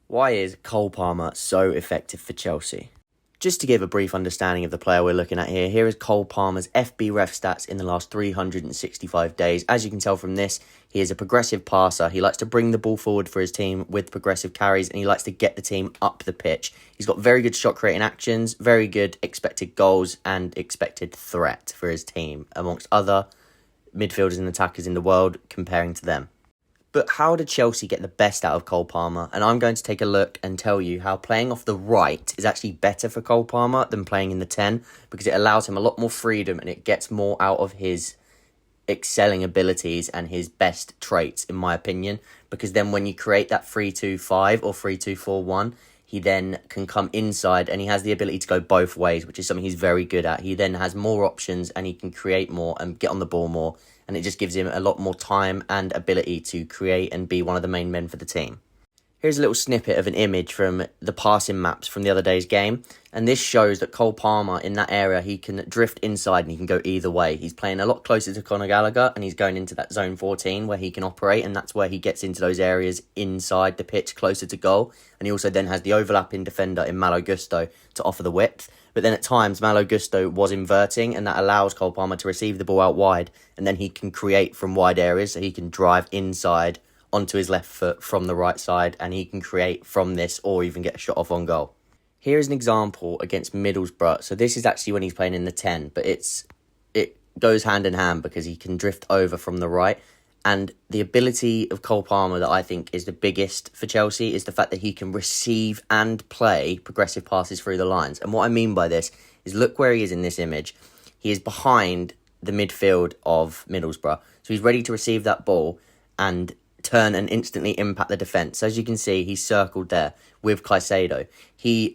Why is Cole Palmer so effective for Chelsea? Just to give a brief understanding of the player we're looking at here is Cole Palmer's FBref stats in the last 365 days. As you can tell from this, he is a progressive passer. He likes to bring the ball forward for his team with progressive carries, and he likes to get the team up the pitch. He's got very good shot creating actions, very good expected goals, and expected threat for his team, amongst other midfielders and attackers in the world comparing to them. But how did Chelsea get the best out of Cole Palmer? And I'm going to take a look and tell you how playing off the right is actually better for Cole Palmer than playing in the 10, because it allows him a lot more freedom and it gets more out of his excelling abilities and his best traits, in my opinion. Because then when you create that 3-2-5 or 3-2-4-1, he then can come inside and he has the ability to go both ways, which is something he's very good at. He then has more options and he can create more and get on the ball more. And it just gives him a lot more time and ability to create and be one of the main men for the team. Here's a little snippet of an image from the passing maps from the other day's game. And this shows that Cole Palmer, in that area, he can drift inside and he can go either way. He's playing a lot closer to Conor Gallagher and he's going into that zone 14 where he can operate. And that's where he gets into those areas inside the pitch, closer to goal. And he also then has the overlapping defender in Malo Gusto to offer the width. But then at times, Malo Gusto was inverting, and that allows Cole Palmer to receive the ball out wide, and then he can create from wide areas, so he can drive inside onto his left foot from the right side, and he can create from this or even get a shot off on goal. Here's an example against Middlesbrough. So this is actually when he's playing in the 10, but it goes hand in hand because he can drift over from the right. And the ability of Cole Palmer that I think is the biggest for Chelsea is the fact that he can receive and play progressive passes through the lines. And what I mean by this is, look where he is in this image. He is behind the midfield of Middlesbrough. So he's ready to receive that ball and turn and instantly impact the defence. As you can see, he's circled there with Caicedo.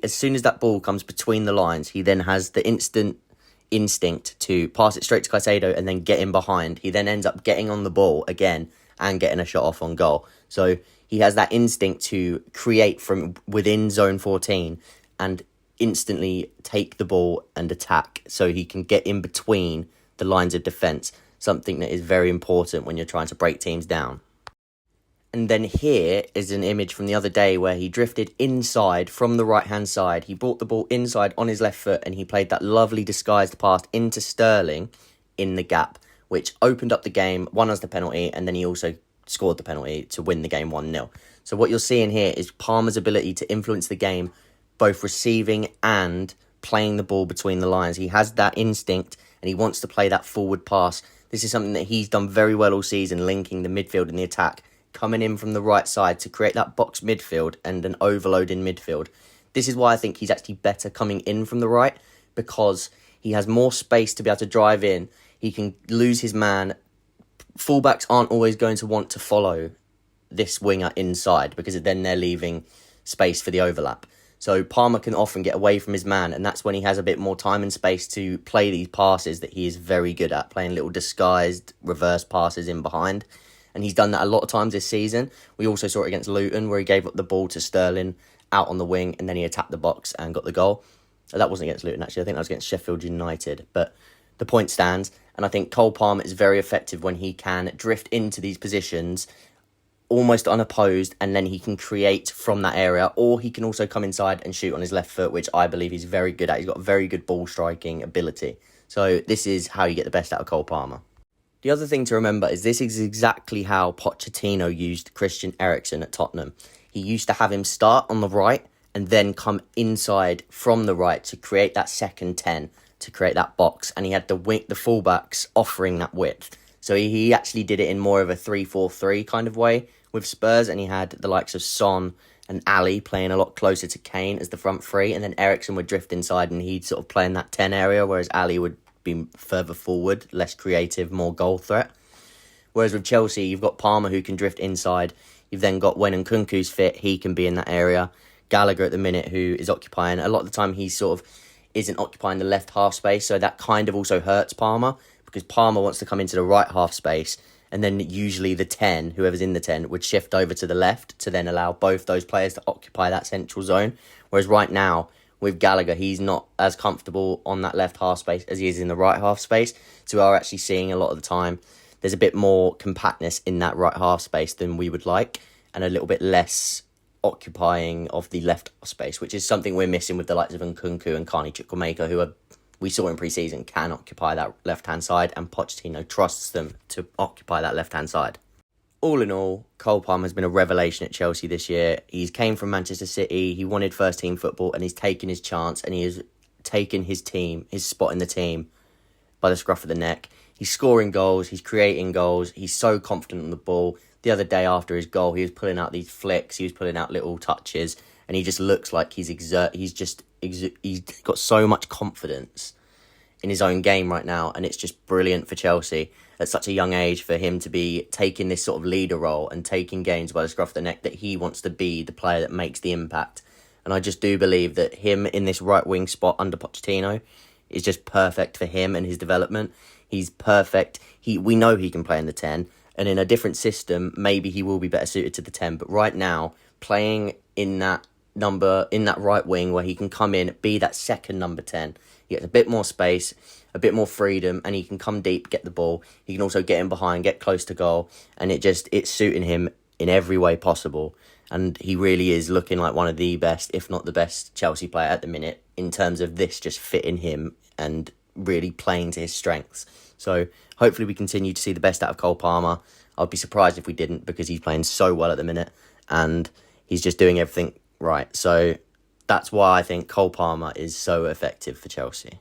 As soon as that ball comes between the lines, he then has the instinct to pass it straight to Caicedo and then get in behind. He then ends up getting on the ball again and getting a shot off on goal. So he has that instinct to create from within zone 14 and instantly take the ball and attack, so he can get in between the lines of defence, something that is very important when you're trying to break teams down. And then here is an image from the other day where he drifted inside from the right-hand side. He brought the ball inside on his left foot and he played that lovely disguised pass into Sterling in the gap, which opened up the game, won us the penalty, and then he also scored the penalty to win the game 1-0. So what you're seeing here is Palmer's ability to influence the game, both receiving and playing the ball between the lines. He has that instinct and he wants to play that forward pass. This is something that he's done very well all season, linking the midfield and the attack, coming in from the right side to create that box midfield and an overload in midfield. This is why I think he's actually better coming in from the right, because he has more space to be able to drive in. He can lose his man. Fullbacks aren't always going to want to follow this winger inside because then they're leaving space for the overlap. So Palmer can often get away from his man, and that's when he has a bit more time and space to play these passes that he is very good at, playing little disguised reverse passes in behind. And he's done that a lot of times this season. We also saw it against Luton, where he gave up the ball to Sterling out on the wing, and then he attacked the box and got the goal. That wasn't against Luton, actually. I think that was against Sheffield United. But the point stands, and I think Cole Palmer is very effective when he can drift into these positions almost unopposed, and then he can create from that area, or he can also come inside and shoot on his left foot, which I believe he's very good at. He's got very good ball striking ability. So this is how you get the best out of Cole Palmer. The other thing to remember is this is exactly how Pochettino used Christian Eriksen at Tottenham. He used to have him start on the right and then come inside from the right to create that second 10, to create that box. And he had the fullbacks offering that width. So he actually did it in more of a 3-4-3 kind of way with Spurs. And he had the likes of Son and Ali playing a lot closer to Kane as the front three. And then Eriksen would drift inside and he'd sort of play in that 10 area, whereas Ali would be further forward, less creative, more goal threat. Whereas with Chelsea, you've got Palmer who can drift inside. You've then got when Nkunku's fit, he can be in that area. Gallagher at the minute, who is occupying, a lot of the time he sort of isn't occupying the left half space, so that kind of also hurts Palmer, because Palmer wants to come into the right half space, and then usually the 10, whoever's in the 10, would shift over to the left to then allow both those players to occupy that central zone. Whereas right now, with Gallagher, he's not as comfortable on that left half space as he is in the right half space. So we are actually seeing a lot of the time there's a bit more compactness in that right half space than we would like, and a little bit less occupying of the left space, which is something we're missing with the likes of Nkunku and Carney Chukwuemeka, who we saw in pre-season can occupy that left-hand side, and Pochettino trusts them to occupy that left-hand side. All in all, Cole Palmer has been a revelation at Chelsea this year. He's came from Manchester City, he wanted first-team football, and he's taken his chance, and he has taken his spot in the team, by the scruff of the neck. He's scoring goals, he's creating goals, he's so confident on the ball. The other day after his goal, he was pulling out these flicks, he was pulling out little touches, and he just looks like he's got so much confidence in his own game right now, and it's just brilliant for Chelsea at such a young age for him to be taking this sort of leader role and taking games by the scruff of the neck, that he wants to be the player that makes the impact. And I just do believe that him in this right wing spot under Pochettino is just perfect for him and his development. He's perfect. We know he can play in the 10, and in a different system, maybe he will be better suited to the 10. But right now, playing in that right wing where he can come in, be that second number 10, he gets a bit more space, a bit more freedom, and he can come deep, get the ball. He can also get in behind, get close to goal, and it's suiting him in every way possible. And he really is looking like one of the best, if not the best, Chelsea player at the minute in terms of this just fitting him and really playing to his strengths. So hopefully we continue to see the best out of Cole Palmer. I'd be surprised if we didn't, because he's playing so well at the minute and he's just doing everything right. So that's why I think Cole Palmer is so effective for Chelsea.